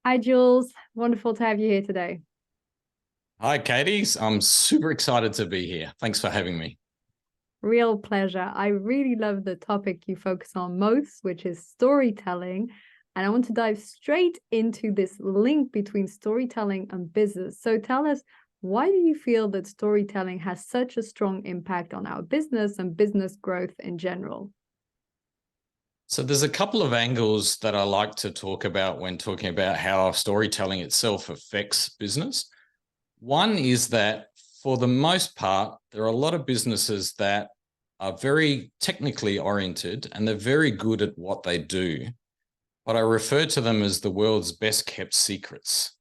Hi, Jules. Wonderful to have you here today. Hi, Katie. I'm super excited to be here. Thanks for having me. Real pleasure. I really love the topic you focus on most, which is storytelling. And I want to dive straight into this link between storytelling and business. So tell us, why do you feel that storytelling has such a strong impact on our business and business growth in general? So there's a couple of angles that I like to talk about when talking about how storytelling itself affects business. One is that for the most part, there are a lot of businesses that are very technically oriented and they're very good at what they do. But I refer to them as the world's best kept secrets.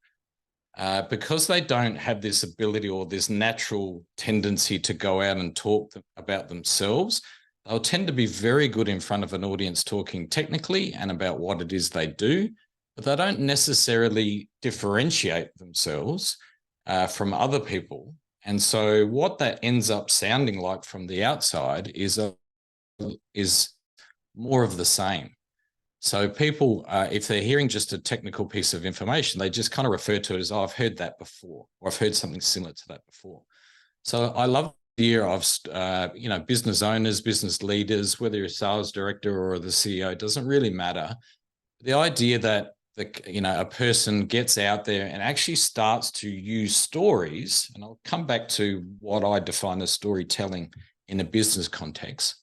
Because they don't have this ability or this natural tendency to go out and talk about themselves, they'll tend to be very good in front of an audience talking technically and about what it is they do, but they don't necessarily differentiate themselves from other people. And so what that ends up sounding like from the outside is more of the same. So people, if they're hearing just a technical piece of information, they just kind of refer to it as, oh, I've heard that before, or I've heard something similar to that before. So I love the idea of, business owners, business leaders, whether you're a sales director or the CEO, it doesn't really matter. The idea that a person gets out there and actually starts to use stories, and I'll come back to what I define as storytelling in a business context.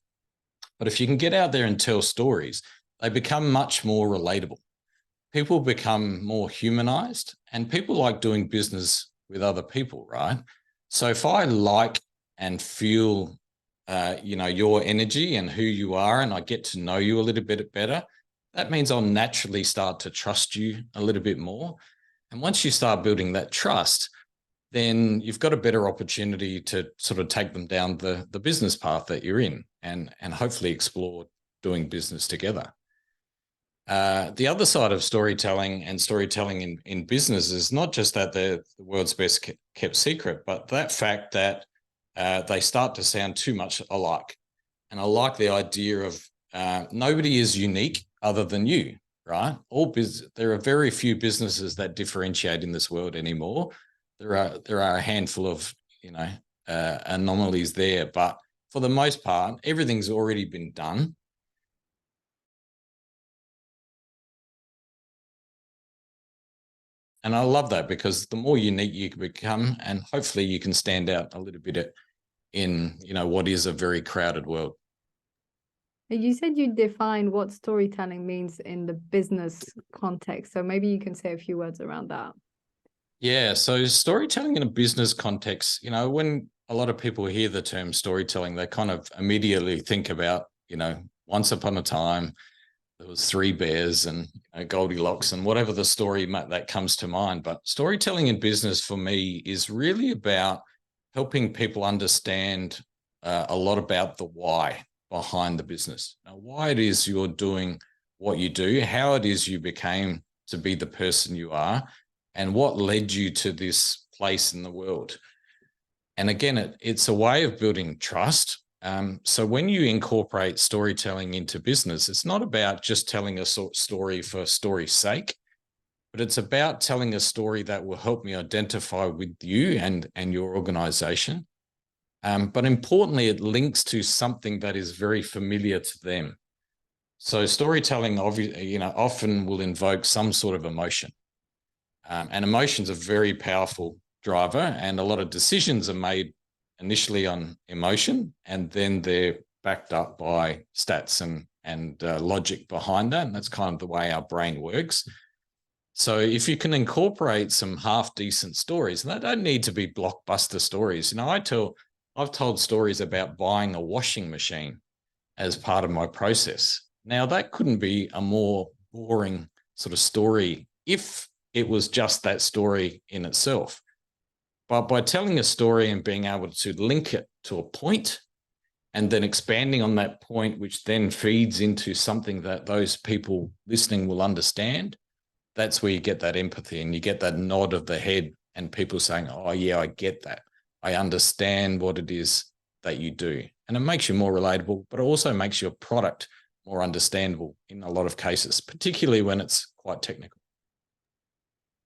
But if you can get out there and tell stories, they become much more relatable. People become more humanized and people like doing business with other people, right? So if I like and feel, your energy and who you are, and I get to know you a little bit better, that means I'll naturally start to trust you a little bit more. And once you start building that trust, then you've got a better opportunity to sort of take them down the business path that you're in and hopefully explore doing business together. The other side of storytelling and storytelling in business is not just that they're the world's best kept secret, but that fact that they start to sound too much alike. And I like the idea of nobody is unique other than you, right? There are very few businesses that differentiate in this world anymore. There are a handful of anomalies there, but for the most part, everything's already been done. And I love that because the more unique you can become, and hopefully you can stand out a little bit in, what is a very crowded world. You said you define what storytelling means in the business context. So maybe you can say a few words around that. Yeah. So storytelling in a business context, when a lot of people hear the term storytelling, they kind of immediately think about, once upon a time, there was three bears and Goldilocks and whatever the story that comes to mind. But storytelling in business for me is really about helping people understand a lot about the why behind the business. Now, why it is you're doing what you do, how it is you became to be the person you are, and what led you to this place in the world. And again, it's a way of building trust. So when you incorporate storytelling into business, it's not about just telling a story for story's sake, but it's about telling a story that will help me identify with you and your organization. But importantly, it links to something that is very familiar to them. So storytelling, often will invoke some sort of emotion. And emotions are very powerful driver, and a lot of decisions are made initially on emotion, and then they're backed up by stats and logic behind that. And that's kind of the way our brain works. So if you can incorporate some half decent stories, and they don't need to be blockbuster stories. I've told stories about buying a washing machine as part of my process. Now that couldn't be a more boring sort of story if it was just that story in itself. But by telling a story and being able to link it to a point and then expanding on that point, which then feeds into something that those people listening will understand, that's where you get that empathy and you get that nod of the head and people saying, oh, yeah, I get that. I understand what it is that you do. And it makes you more relatable, but it also makes your product more understandable in a lot of cases, particularly when it's quite technical.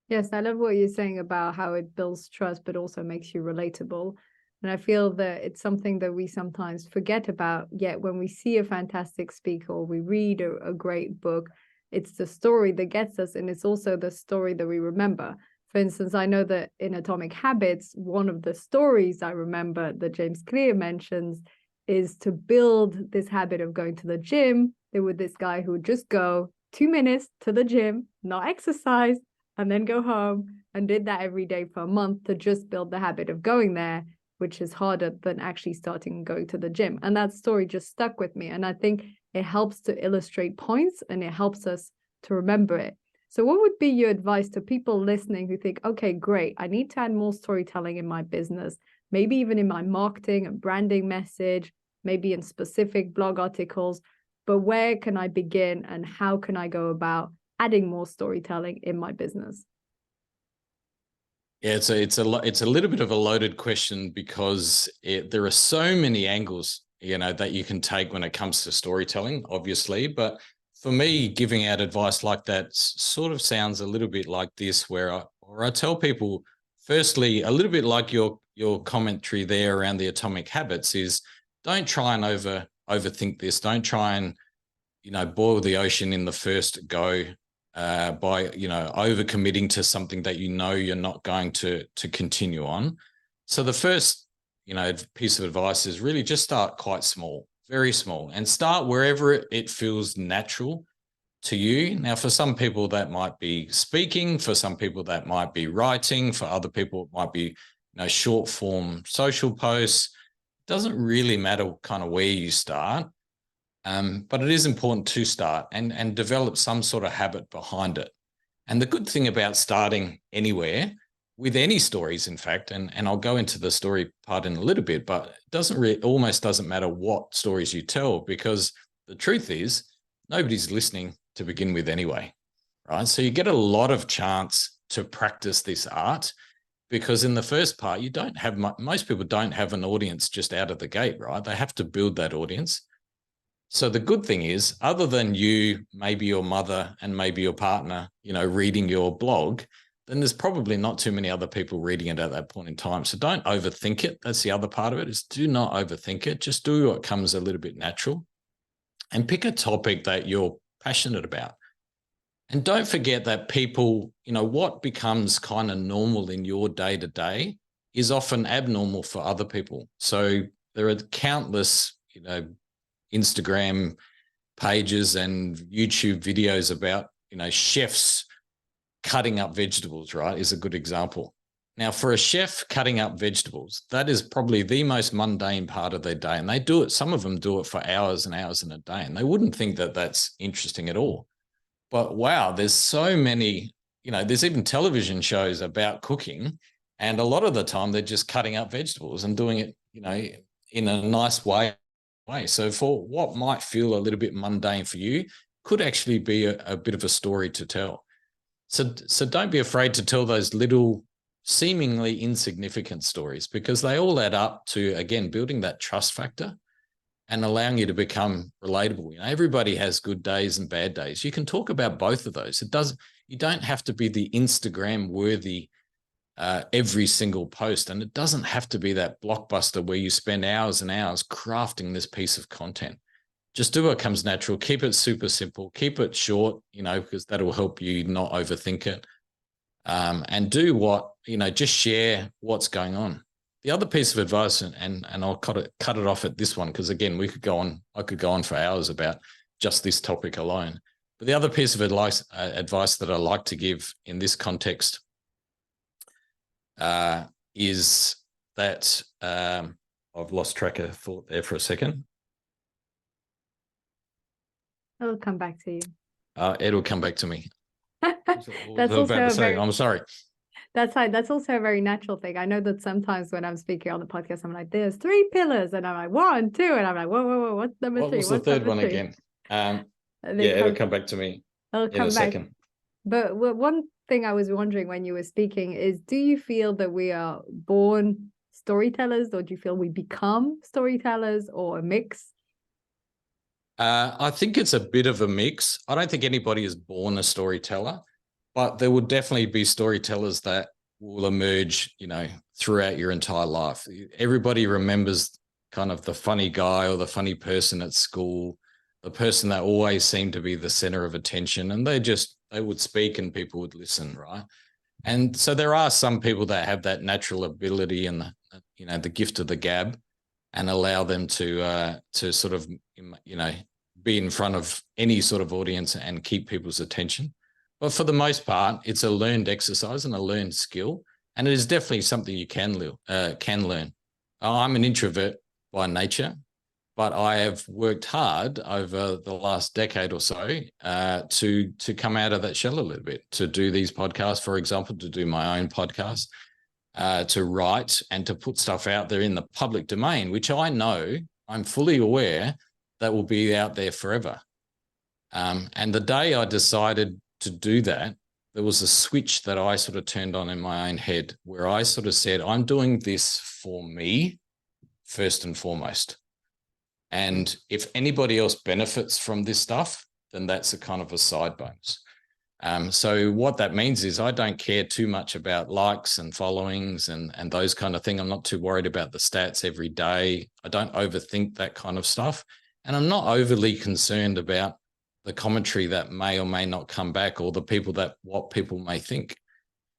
Yes, I love what you're saying about how it builds trust, but also makes you relatable. And I feel that it's something that we sometimes forget about. Yet when we see a fantastic speaker or we read a great book, it's the story that gets us. And it's also the story that we remember. For instance, I know that in Atomic Habits, one of the stories I remember that James Clear mentions is to build this habit of going to the gym. There was this guy who would just go 2 minutes to the gym, not exercise, and then go home, and did that every day for a month to just build the habit of going there, which is harder than actually starting and going to the gym. And that story just stuck with me. And I think it helps to illustrate points and it helps us to remember it. So what would be your advice to people listening who think, okay, great, I need to add more storytelling in my business, maybe even in my marketing and branding message, maybe in specific blog articles, but where can I begin and how can I go about adding more storytelling in my business? Yeah, it's a little bit of a loaded question because there are so many angles, that you can take when it comes to storytelling, obviously. But for me, giving out advice like that sort of sounds a little bit like this, where I tell people, firstly, a little bit like your commentary there around the atomic habits is, don't try and overthink this. Don't try and boil the ocean in the first go. By overcommitting to something that you're not going to continue on. So the first piece of advice is really just start quite small, very small, and start wherever it feels natural to you. Now, for some people that might be speaking, for some people that might be writing, for other people it might be short form social posts. It doesn't really matter kind of where you start. But it is important to start and develop some sort of habit behind it. And the good thing about starting anywhere with any stories, in fact, and I'll go into the story part in a little bit, but it almost doesn't matter what stories you tell, because the truth is nobody's listening to begin with anyway, right? So you get a lot of chance to practice this art, because in the first part, most people don't have an audience just out of the gate, right? They have to build that audience. So the good thing is, other than you, maybe your mother and maybe your partner, reading your blog, then there's probably not too many other people reading it at that point in time. So don't overthink it. That's the other part of it, is do not overthink it. Just do what comes a little bit natural and pick a topic that you're passionate about. And don't forget that people, what becomes kind of normal in your day-to-day is often abnormal for other people. So there are countless, Instagram pages and YouTube videos about, chefs cutting up vegetables, right, is a good example. Now, for a chef cutting up vegetables, that is probably the most mundane part of their day. And they do it, some of them do it for hours and hours in a day. And they wouldn't think that that's interesting at all. But wow, there's so many, there's even television shows about cooking. And a lot of the time they're just cutting up vegetables and doing it, in a nice way. So for what might feel a little bit mundane for you, could actually be a bit of a story to tell. So don't be afraid to tell those little seemingly insignificant stories, because they all add up to, again, building that trust factor and allowing you to become relatable. Everybody has good days and bad days. You can talk about both of those. You don't have to be the Instagram worthy every single post. And it doesn't have to be that blockbuster where you spend hours and hours crafting this piece of content. Just do what comes natural. Keep it super simple. Keep it short, because that'll help you not overthink it. And do what, just share what's going on. The other piece of advice, and I'll cut it off at this one, because again, I could go on for hours about just this topic alone. But the other piece of advice that I like to give in this context is that I've lost track of thought there for a second. It'll come back to you. It'll come back to me. That's also I'm sorry. That's fine. That's also a very natural thing. I know that sometimes when I'm speaking on the podcast, I'm like, there's 3 pillars. And I'm like, 1, 2. And I'm like, whoa, what's number 3? What was the third one again? It'll come back to me in a second. But one thing I was wondering when you were speaking is, do you feel that we are born storytellers, or do you feel we become storytellers, or a mix? I think it's a bit of a mix. I don't think anybody is born a storyteller, but there will definitely be storytellers that will emerge, throughout your entire life. Everybody remembers kind of the funny guy or the funny person at school, the person that always seemed to be the center of attention, and they would speak and people would listen, right? And so there are some people that have that natural ability and the gift of the gab, and allow them to sort of be in front of any sort of audience and keep people's attention. But for the most part, it's a learned exercise and a learned skill, and it is definitely something you can learn. I'm an introvert by nature, but I have worked hard over the last decade or so to come out of that shell a little bit, to do these podcasts, for example, to do my own podcast, to write and to put stuff out there in the public domain, which I know, I'm fully aware, that will be out there forever. And the day I decided to do that, there was a switch that I sort of turned on in my own head, where I sort of said, I'm doing this for me first and foremost. And if anybody else benefits from this stuff, then that's a kind of a side bonus. So what that means is I don't care too much about likes and followings and those kind of things. I'm not too worried about the stats every day. I don't overthink that kind of stuff. And I'm not overly concerned about the commentary that may or may not come back, or what people may think.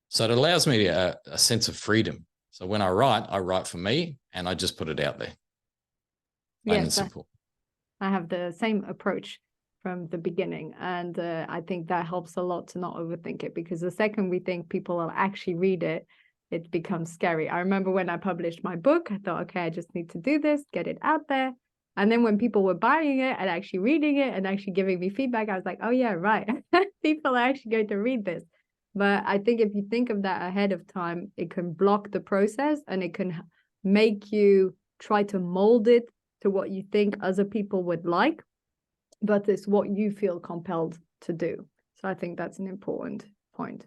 So it allows me a sense of freedom. So when I write for me, and I just put it out there. Plain and simple. I have the same approach from the beginning, and I think that helps a lot to not overthink it, because the second we think people will actually read it, it becomes scary. I remember when I published my book, I thought, okay, I just need to do this, get it out there. And then when people were buying it and actually reading it and actually giving me feedback, I was like, oh yeah, right. People are actually going to read this. But I think if you think of that ahead of time, it can block the process, and it can make you try to mold it to what you think other people would like, but it's what you feel compelled to do. So I think that's an important point.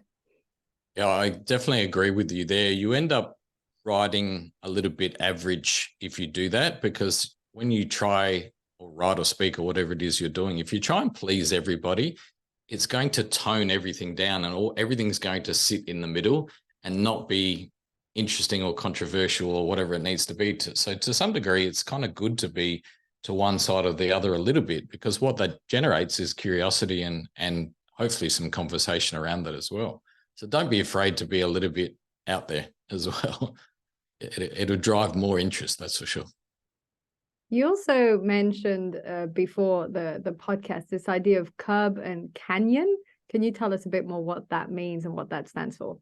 Yeah, I definitely agree with you there. You end up writing a little bit average if you do that, because when you try or write or speak or whatever it is you're doing, if you try and please everybody, it's going to tone everything down, and everything's going to sit in the middle and not be interesting or controversial or whatever it needs to be. So to some degree, it's kind of good to be to one side or the other a little bit, because what that generates is curiosity and hopefully some conversation around that as well. So don't be afraid to be a little bit out there as well. It'll drive more interest, that's for sure. You also mentioned before the podcast this idea of curb and canyon. Can you tell us a bit more what that means and what that stands for?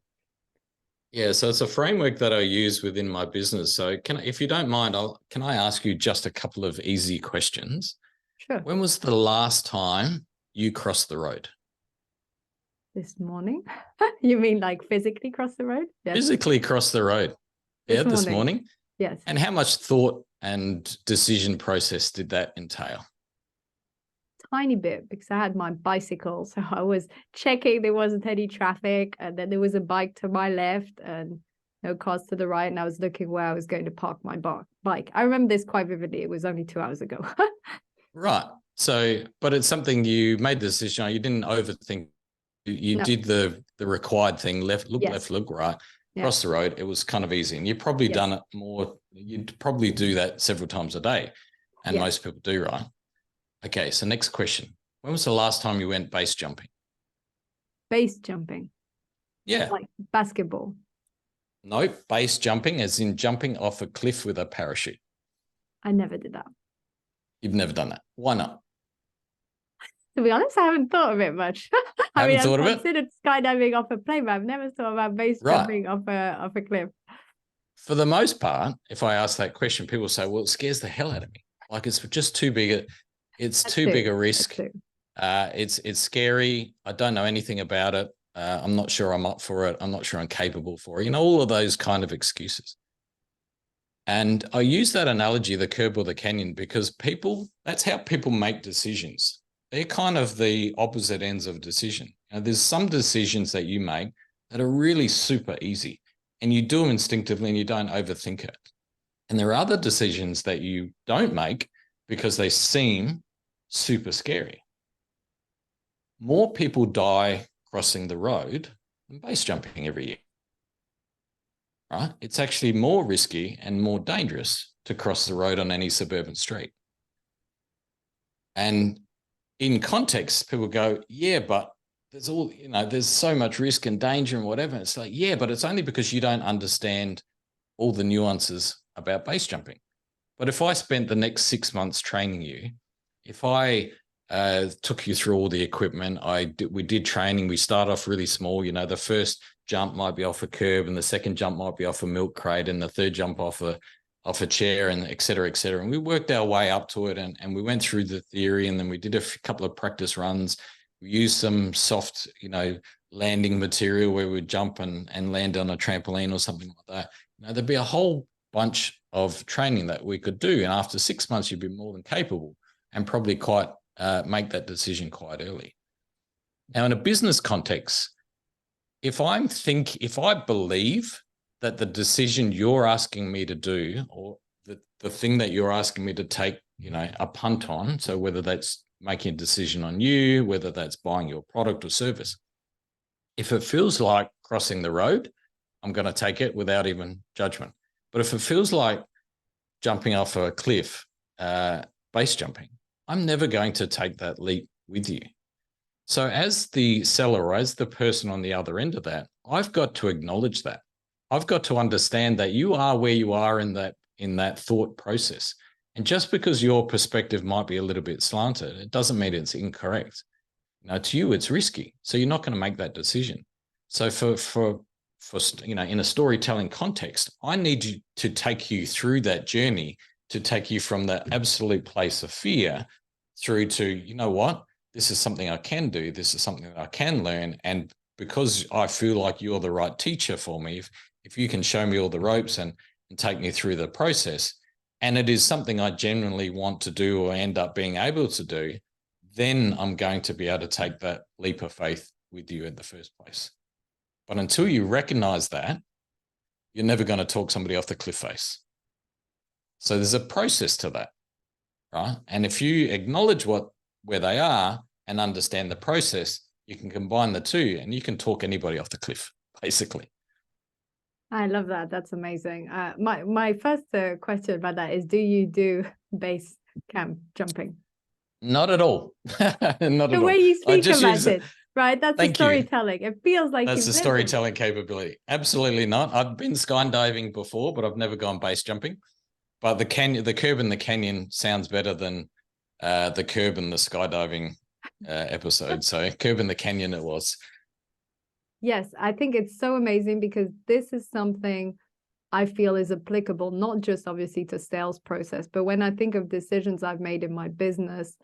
Yeah, so it's a framework that I use within my business. So if you don't mind, can I ask you just a couple of easy questions? Sure. When was the last time you crossed the road? This morning. You mean like physically cross the road? Yes. Physically cross the road. This morning. Yes. And how much thought and decision process did that entail? Tiny bit, because I had my bicycle, so I was checking there wasn't any traffic, and then there was a bike to my left and no cars to the right, and I was looking where I was going to park my bike. I remember this quite vividly. It was only 2 hours ago. Right. So, but it's something you made the decision. You didn't overthink. You did the required thing. Left, look right. Cross the road. It was kind of easy, and you've probably done it more. You'd probably do that several times a day, and most people do, right? Okay, so next question. When was the last time you went base jumping? Base jumping? Yeah. Like basketball? No, base jumping as in jumping off a cliff with a parachute. I never did that. You've never done that. Why not? To be honest, I haven't thought of it much. I've considered skydiving off a plane, but I've never thought about base jumping off a cliff. For the most part, if I ask that question, people say, well, it scares the hell out of me. Like it's just too big. It's too big a risk. It's scary. I don't know anything about it. I'm not sure I'm up for it. I'm not sure I'm capable for it. All of those kind of excuses. And I use that analogy, the curb or the canyon, because that's how people make decisions. They're kind of the opposite ends of decision. There's some decisions that you make that are really super easy, and you do them instinctively and you don't overthink it. And there are other decisions that you don't make because they seem super scary. More people die crossing the road than base jumping every year. Right? It's actually more risky and more dangerous to cross the road on any suburban street. And in context, people go, yeah, but there's there's so much risk and danger and whatever. It's like, yeah, but it's only because you don't understand all the nuances about base jumping. But if I spent the next 6 months training you, if I took you through all the equipment, we did training, we start off really small, the first jump might be off a curb and the second jump might be off a milk crate and the third jump off a chair and et cetera, et cetera. And we worked our way up to it and we went through the theory and then we did a couple of practice runs. We used some soft, landing material where we'd jump and land on a trampoline or something like that. There'd be a whole bunch of training that we could do. And after 6 months, you'd be more than capable and probably quite make that decision quite early. Now, in a business context, if I believe that the decision you're asking me to do, or the thing that you're asking me to take, a punt on, so whether that's making a decision on you, whether that's buying your product or service, if it feels like crossing the road, I'm going to take it without even judgment. But if it feels like jumping off a cliff, base jumping, I'm never going to take that leap with you. So as the seller, or as the person on the other end of that, I've got to acknowledge that. I've got to understand that you are where you are in that thought process. And just because your perspective might be a little bit slanted, it doesn't mean it's incorrect. To you, it's risky. So you're not going to make that decision. So for in a storytelling context, I need to take you through that journey, to take you from the absolute place of fear through to, what? This is something I can do. This is something that I can learn. And because I feel like you're the right teacher for me, if you can show me all the ropes and take me through the process, and it is something I genuinely want to do or end up being able to do, then I'm going to be able to take that leap of faith with you in the first place. But until you recognize that, you're never going to talk somebody off the cliff face. So there's a process to that, right? And if you acknowledge where they are and understand the process, you can combine the two and you can talk anybody off the cliff, basically. I love that. That's amazing. My first question about that is, do you do base camp jumping? Not at all. Not at all. The way you speak about it, right? That's the storytelling. It feels like that's the storytelling capability. Absolutely not. I've been skydiving before, but I've never gone base jumping. But the curb in the canyon sounds better than the curb in the skydiving episode. So curb in the canyon it was. Yes, I think it's so amazing because this is something I feel is applicable, not just obviously to sales process, but when I think of decisions I've made in my business,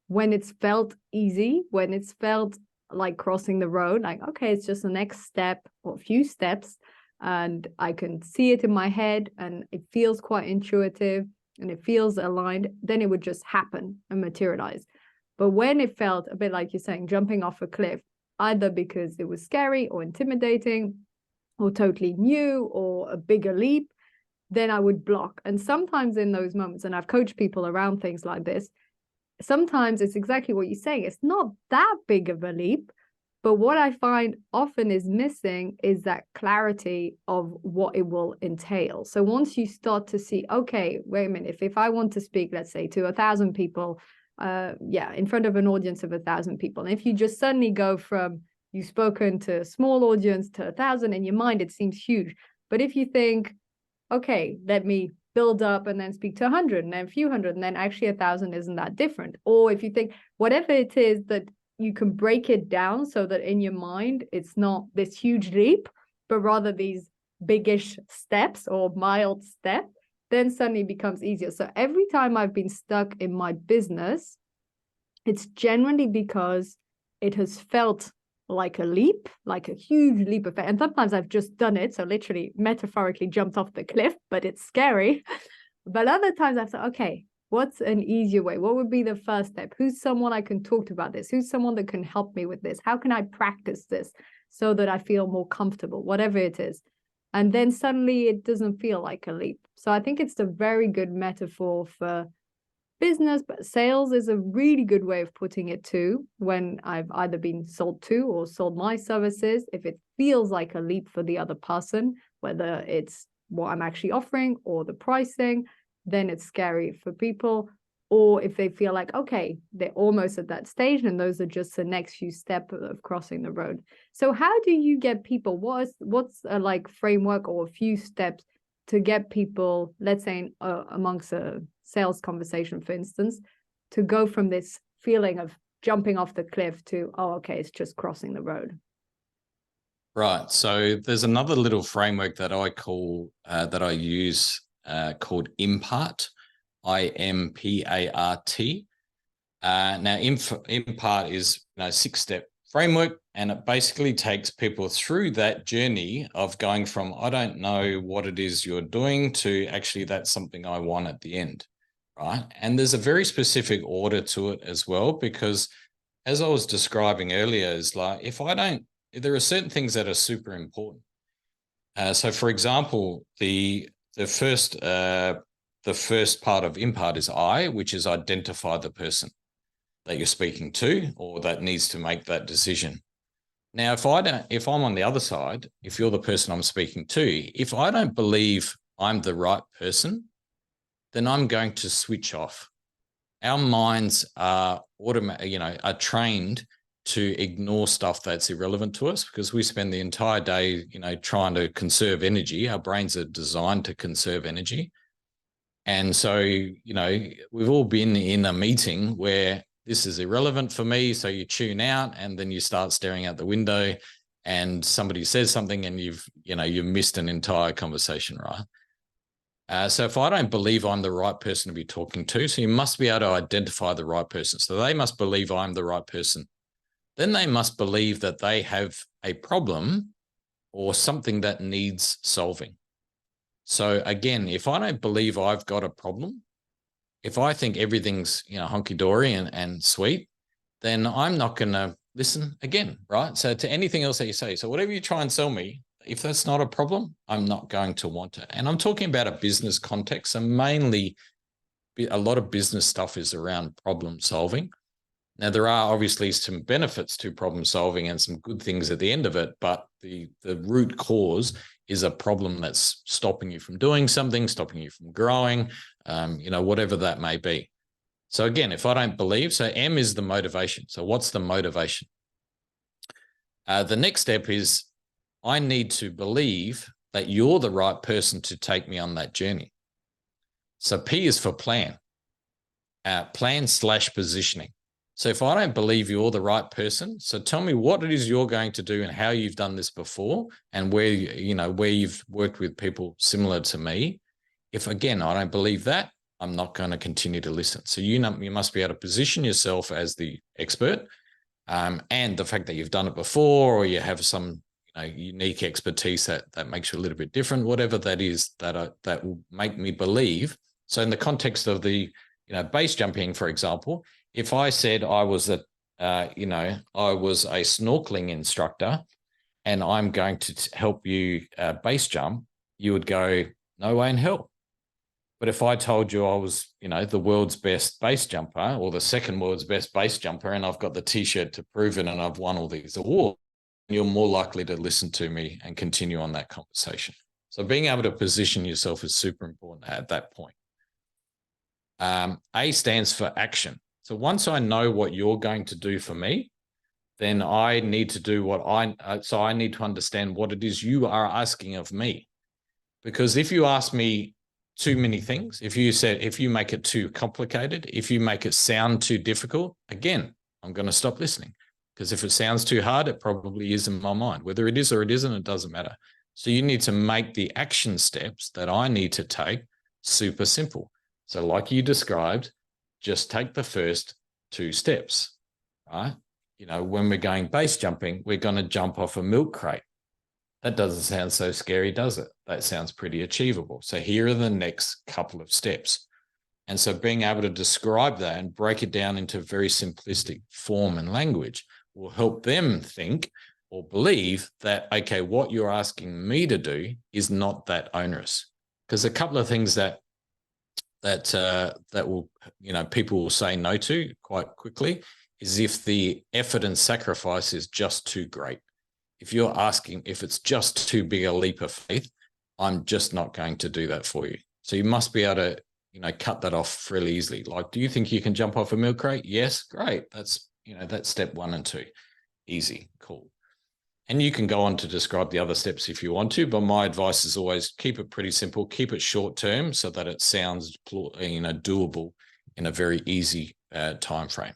when it's felt easy, when it's felt like crossing the road, like, okay, it's just the next step or a few steps, and I can see it in my head and it feels quite intuitive and it feels aligned, then it would just happen and materialize. But when it felt a bit like you're saying, jumping off a cliff, either because it was scary or intimidating or totally new or a bigger leap, then I would block. And sometimes in those moments, and I've coached people around things like this, sometimes it's exactly what you're saying. It's not that big of a leap, but what I find often is missing is that clarity of what it will entail. So once you start to see, okay, wait a minute, if I want to speak, let's say to 1,000 people, in front of an audience of 1,000 people. And if you just suddenly go from you've spoken to a small audience to 1,000, in your mind, it seems huge. But if you think, okay, let me build up and then speak to 100 and then a few hundred, and then actually 1,000 isn't that different. Or if you think whatever it is that you can break it down so that in your mind, it's not this huge leap, but rather these biggish steps or mild steps, then suddenly becomes easier. So every time I've been stuck in my business, it's generally because it has felt like a leap, like a huge leap of faith. And sometimes I've just done it. So literally metaphorically jumped off the cliff, but it's scary. But other times I've thought, okay, what's an easier way? What would be the first step? Who's someone I can talk to about this? Who's someone that can help me with this? How can I practice this so that I feel more comfortable, whatever it is? And then suddenly it doesn't feel like a leap. So I think it's a very good metaphor for business, but sales is a really good way of putting it too. When I've either been sold to or sold my services, if it feels like a leap for the other person, whether it's what I'm actually offering or the pricing, then it's scary for people. Or if they feel like, okay, they're almost at that stage and those are just the next few steps of crossing the road. So how do you get people, what's a like framework or a few steps to get people, let's say amongst a sales conversation, for instance, to go from this feeling of jumping off the cliff to, oh, okay, it's just crossing the road? Right. So there's another little framework that that I use called IMPART, IMPART. Now, IMPART is a 6-step framework, and it basically takes people through that journey of going from, I don't know what it is you're doing, to actually that's something I want at the end, right? And there's a very specific order to it as well, because as I was describing earlier, is like, there are certain things that are super important. So for example, the first part of IMPART is I, which is identify the person that you're speaking to or that needs to make that decision. Now, if I'm on the other side, if you're the person I'm speaking to, if I don't believe I'm the right person, then I'm going to switch off. Our minds are are trained to ignore stuff that's irrelevant to us, because we spend the entire day, trying to conserve energy. Our brains are designed to conserve energy. And so, we've all been in a meeting where this is irrelevant for me. So you tune out and then you start staring out the window and somebody says something and you've missed an entire conversation, right? So if I don't believe I'm the right person to be talking to, so you must be able to identify the right person. So they must believe I'm the right person. Then they must believe that they have a problem or something that needs solving. So again, if I don't believe I've got a problem, if I think everything's hunky-dory and sweet, then I'm not going to listen again, right? So to anything else that you say, so whatever you try and sell me, if that's not a problem, I'm not going to want it. And I'm talking about a business context, and mainly a lot of business stuff is around problem solving. Now, there are obviously some benefits to problem solving and some good things at the end of it, but the root cause is a problem that's stopping you from doing something, stopping you from growing, whatever that may be. So again, if I don't believe, so M is the motivation. So what's the motivation? The next step is I need to believe that you're the right person to take me on that journey. So P is for plan, plan/positioning. So if I don't believe you're the right person, so tell me what it is you're going to do and how you've done this before and where you've worked with people similar to me. If again, I don't believe that, I'm not going to continue to listen. So you must be able to position yourself as the expert, and the fact that you've done it before or you have some unique expertise that makes you a little bit different, whatever that is, that will make me believe. So in the context of the base jumping, for example, if I said I was a snorkeling instructor and I'm going to help you base jump, you would go, no way in hell. But if I told you I was, the world's best base jumper or the second world's best base jumper, and I've got the T-shirt to prove it and I've won all these awards, you're more likely to listen to me and continue on that conversation. So being able to position yourself is super important at that point. A stands for action. So once I know what you're going to do for me, then I need to do so I need to understand what it is you are asking of me. Because if you ask me too many things, if you make it too complicated, if you make it sound too difficult, again, I'm going to stop listening. Because if it sounds too hard, it probably is in my mind. Whether it is or it isn't, it doesn't matter. So you need to make the action steps that I need to take super simple. So like you described, just take the first 2 steps, right? When we're going base jumping, we're going to jump off a milk crate. That doesn't sound so scary, does it? That sounds pretty achievable. So here are the next couple of steps. And so being able to describe that and break it down into very simplistic form and language will help them think or believe that, okay, what you're asking me to do is not that onerous. Because a couple of things that that will, people will say no to quite quickly is if the effort and sacrifice is just too great. If you're asking if it's just too big a leap of faith, I'm just not going to do that for you. So you must be able to, cut that off really easily. Like, do you think you can jump off a milk crate? Yes, great. That's step 1 and 2. Easy, cool. And you can go on to describe the other steps if you want to, but my advice is always keep it pretty simple, keep it short term so that it sounds, doable in a very easy time frame.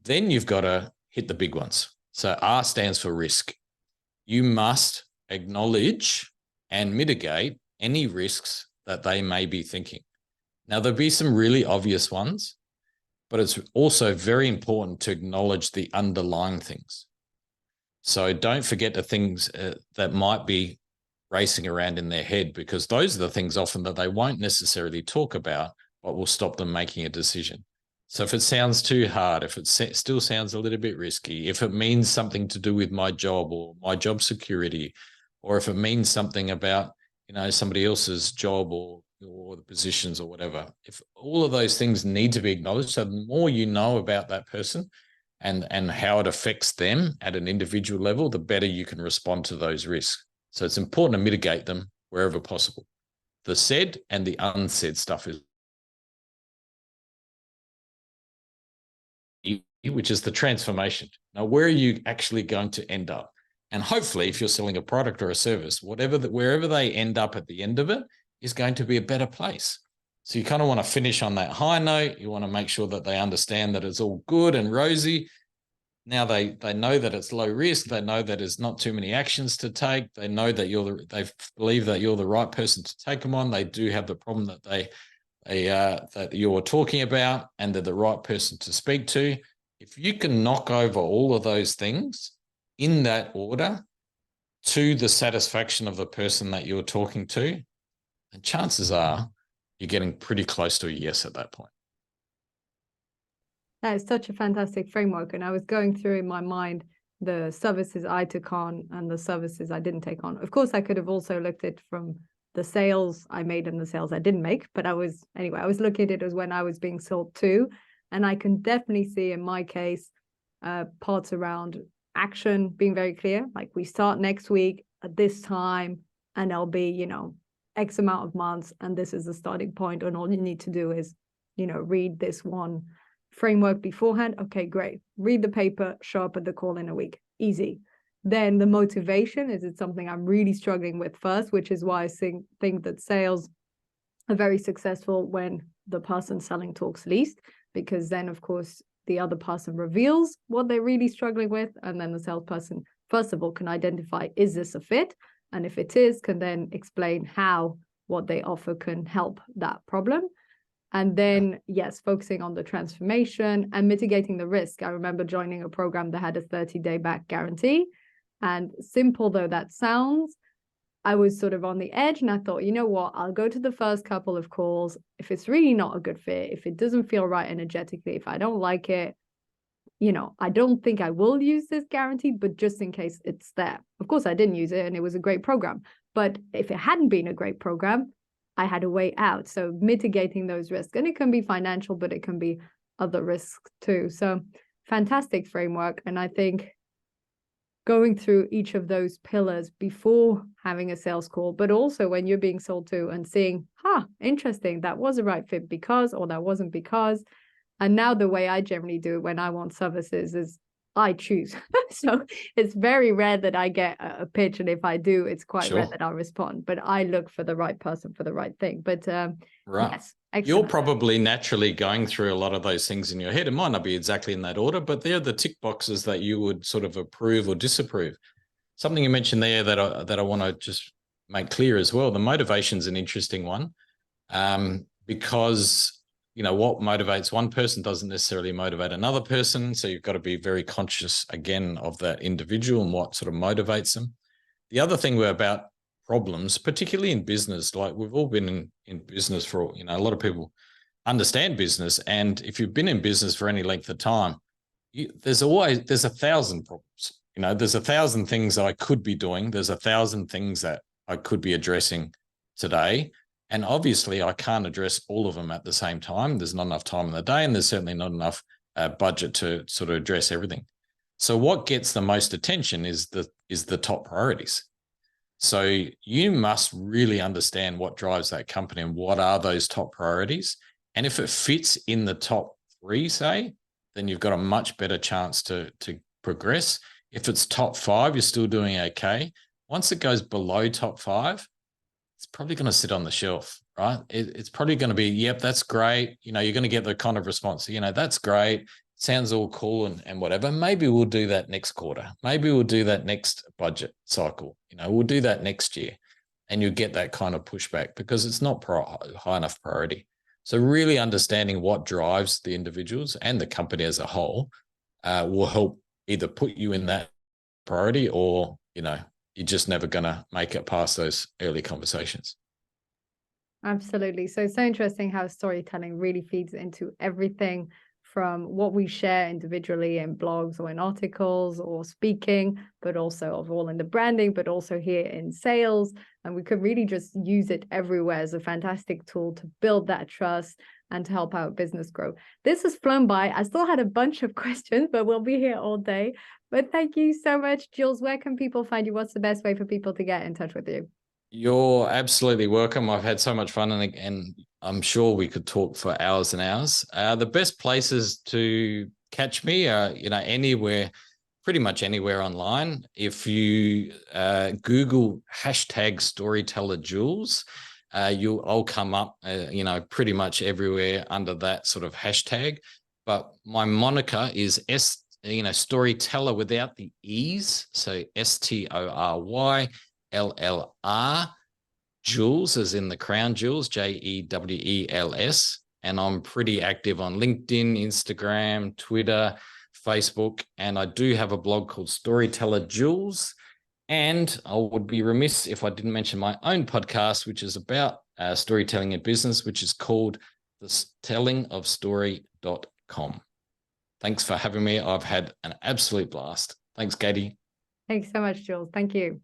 Then you've got to hit the big ones. So R stands for risk. You must acknowledge and mitigate any risks that they may be thinking. Now, there'll be some really obvious ones, but it's also very important to acknowledge the underlying things. So don't forget the things that might be racing around in their head, because those are the things often that they won't necessarily talk about, but will stop them making a decision. So if it sounds too hard, if it still sounds a little bit risky, if it means something to do with my job or my job security, or if it means something about, somebody else's job or the positions or whatever, if all of those things need to be acknowledged, so the more you know about that person and how it affects them at an individual level, the better you can respond to those risks. So it's important to mitigate them wherever possible. The said and the unsaid stuff is, which is the transformation. Now, where are you actually going to end up? And hopefully, if you're selling a product or a service, wherever they end up at the end of it is going to be a better place. So you kind of want to finish on that high note. You want to make sure that they understand that it's all good and rosy. Now they know that it's low risk. They know that there's not too many actions to take. They know that they believe that you're the right person to take them on. They do have the problem that that you're talking about, and they're the right person to speak to. If you can knock over all of those things in that order to the satisfaction of the person that you're talking to, then chances are you're getting pretty close to a yes at that point. That is such a fantastic framework. And I was going through in my mind the services I took on and the services I didn't take on. Of course, I could have also looked at it from the sales I made and the sales I didn't make. But I was looking at it as when I was being sold to. And I can definitely see in my case, parts around action being very clear. Like, we start next week at this time and there'll be, X amount of months. And this is the starting point. And all you need to do is, read this one framework beforehand. Okay, great. Read the paper, show up at the call in a week. Easy. Then the motivation, is it something I'm really struggling with first, which is why I think that sales are very successful when the person selling talks least, because then, of course, the other person reveals what they're really struggling with. And then the salesperson, first of all, can identify, is this a fit? And if it is, can then explain how what they offer can help that problem. And then, yes, focusing on the transformation and mitigating the risk. I remember joining a program that had a 30-day back guarantee. And simple though that sounds, I was sort of on the edge, and I thought, you know what, I'll go to the first couple of calls. If it's really not a good fit, if it doesn't feel right energetically, if I don't like it, I don't think I will use this guarantee, but just in case it's there. Of course, I didn't use it and it was a great program. But if it hadn't been a great program, I had a way out. So mitigating those risks, and it can be financial, but it can be other risks too. So fantastic framework. And I think going through each of those pillars before having a sales call, but also when you're being sold to and seeing, interesting, that was a right fit because, or that wasn't because. And now the way I generally do it when I want services is I choose. So it's very rare that I get a pitch. And if I do, it's quite rare that I'll respond. But I look for the right person for the right thing. But right. Yes, excellent. You're probably naturally going through a lot of those things in your head. It might not be exactly in that order, but they're the tick boxes that you would sort of approve or disapprove. Something you mentioned there that I want to just make clear as well. The motivation is an interesting one, because what motivates one person doesn't necessarily motivate another person. So you've got to be very conscious, again, of that individual and what sort of motivates them. The other thing we're about problems, particularly in business, like we've all been in business for, a lot of people understand business. And if you've been in business for any length of time, there's 1,000 problems. There's 1,000 things I could be doing. There's 1,000 things that I could be addressing today. And obviously, I can't address all of them at the same time. There's not enough time in the day, and there's certainly not enough budget to sort of address everything. So what gets the most attention is the top priorities. So you must really understand what drives that company and what are those top priorities. And if it fits in the top 3, say, then you've got a much better chance to progress. If it's top 5, you're still doing okay. Once it goes below top 5, it's probably going to sit on the shelf, right? It's probably going to be, yep, that's great. You're going to get the kind of response, that's great. Sounds all cool and whatever. Maybe we'll do that next quarter. Maybe we'll do that next budget cycle. We'll do that next year. And you get that kind of pushback because it's not high enough priority. So really understanding what drives the individuals and the company as a whole will help either put you in that priority or, you're just never going to make it past those early conversations. Absolutely. So it's so interesting how storytelling really feeds into everything from what we share individually in blogs or in articles or speaking, but also all in the branding, but also here in sales. And we could really just use it everywhere as a fantastic tool to build that trust and to help our business grow. This has flown by. I still had a bunch of questions, but we'll be here all day. But thank you so much, Jules. Where can people find you? What's the best way for people to get in touch with you? You're absolutely welcome. I've had so much fun and I'm sure we could talk for hours and hours. The best places to catch me are, anywhere, pretty much anywhere online. If you Google #Storyteller Jewels, I'll come up, pretty much everywhere under that sort of hashtag. But my moniker is Storyteller without the E's. So STORYLLR Jewels, as in the crown jewels, JEWELS. And I'm pretty active on LinkedIn, Instagram, Twitter, Facebook. And I do have a blog called Storyteller Jewels. And I would be remiss if I didn't mention my own podcast, which is about storytelling in business, which is called thetellingofstory.com. Thanks for having me. I've had an absolute blast. Thanks, Katie. Thanks so much, Jules. Thank you.